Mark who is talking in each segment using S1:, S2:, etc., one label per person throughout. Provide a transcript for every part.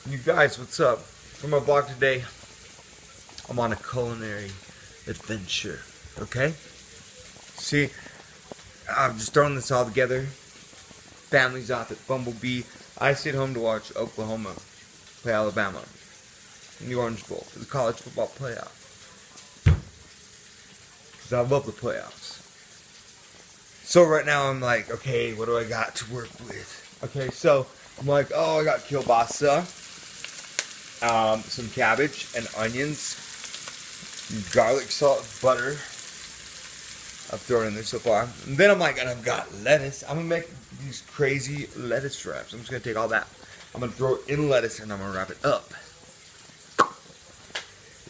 S1: You guys, what's up? For my vlog today, I'm on a culinary adventure, okay? See, I'm just throwing this all together. Family's off at Bumblebee. I stayed home to watch Oklahoma play Alabama in the Orange Bowl for the college football playoff. Because I love the playoffs. So right now I'm like, okay, what do I got to work with? Okay, so I'm like, oh, I got kielbasa, some cabbage and onions, garlic, salt, butter. I've thrown in there so far. And then I'm like, and I've got lettuce. I'm gonna make these crazy lettuce wraps. I'm just gonna take all that. I'm gonna throw it in lettuce and I'm gonna wrap it up.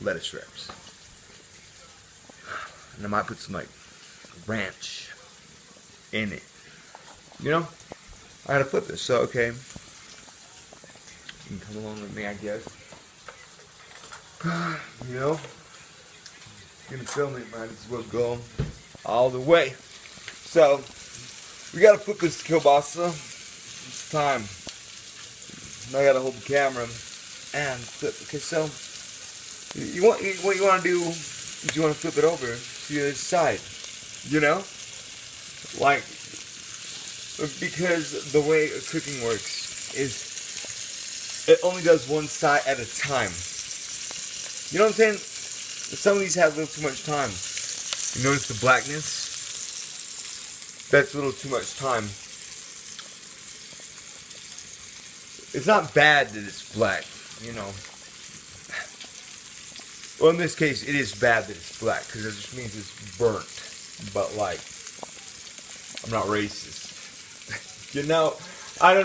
S1: Lettuce wraps. And I might put some like ranch in it. You know? I gotta flip this, so okay. You can come along with me, I guess. You know? Gonna film it, might as well go all the way. So, we gotta flip this kielbasa. It's time. Now I gotta hold the camera and flip. Okay, so what you wanna do is you wanna flip it over to the other side. You know? Like, because the way cooking works is it only does one side at a time. You know what I'm saying? Some of these have a little too much time. You notice the blackness? That's a little too much time. It's not bad that it's black, you know. Well, in this case, it is bad that it's black, because it just means it's burnt. But, like, I'm not racist. You know, I'm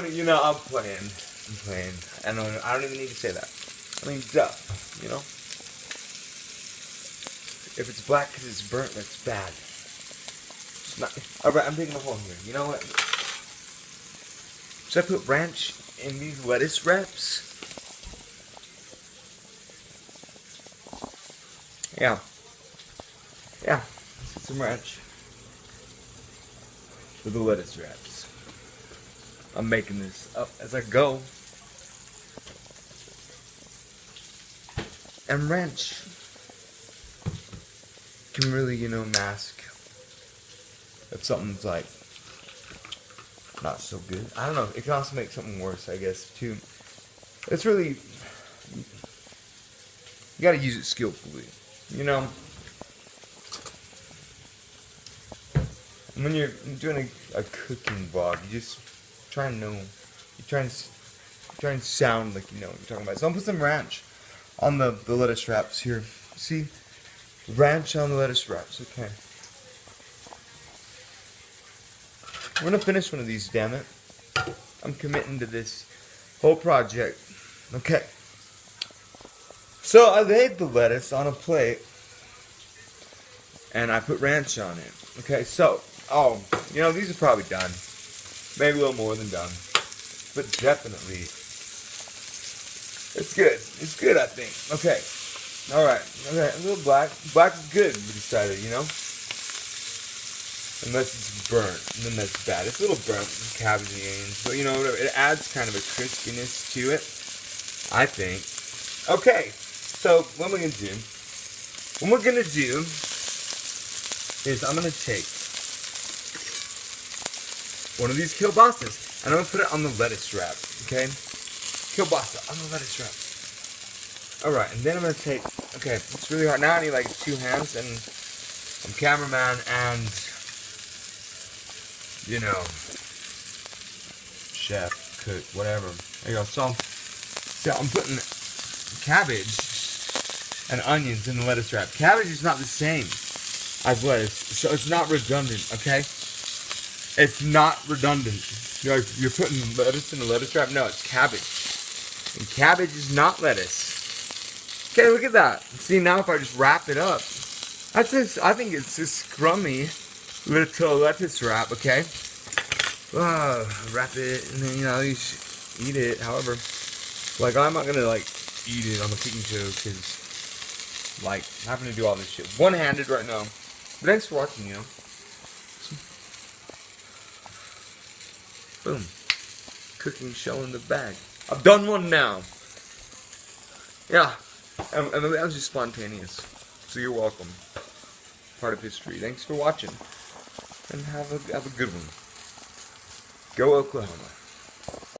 S1: playing. I don't even need to say that. I mean, duh, you know. If it's black because it's burnt, that's bad. It's not. Alright, I'm digging a hole here. You know what? Should I put ranch in these lettuce wraps? Yeah. Yeah. Let's get some ranch for the lettuce wraps. I'm making this up as I go. And ranch can really, mask if something's like not so good. I don't know. It can also make something worse, I guess, too. It's really, you gotta use it skillfully, you know. When you're doing a cooking vlog, you just try and know, you try and sound like you know what you're talking about. So I'm gonna put some ranch on the lettuce wraps here. See? Ranch on the lettuce wraps, okay. We're gonna finish one of these, damn it. I'm committing to this whole project. Okay. So I laid the lettuce on a plate and I put ranch on it. Okay, so, these are probably done. Maybe a little more than done. But definitely, it's good. It's good, I think. Okay. Alright. Okay, a little black. Black is good, we decided, you know? Unless it's burnt. And then that's bad. It's a little burnt with cabbage and onions. But, whatever. It adds kind of a crispiness to it, I think. Okay. So, what we're going to do is I'm going to take one of these kielbasas and I'm going to put it on the lettuce wrap, okay? Kielbasa on the lettuce wrap. Alright, and then I'm going to take, okay, it's really hard. Now I need like 2 hands and I'm cameraman and, chef, cook, whatever. There you go. So I'm putting cabbage and onions in the lettuce wrap. Cabbage is not the same as lettuce, so it's not redundant, okay? It's not redundant. You're putting lettuce in the lettuce wrap? No, it's cabbage. And cabbage is not lettuce. Okay, look at that. See, now if I just wrap it up, I think it's a scrummy little lettuce wrap, okay? Wrap it, and then, you just eat it, however. Like, I'm not gonna, eat it on the cooking show, because, having to do all this shit one-handed right now. But thanks for watching, Boom. Cooking show in the bag. I've done one now. Yeah, and that was just spontaneous. So you're welcome. Part of history. Thanks for watching, and have a good one. Go Oklahoma.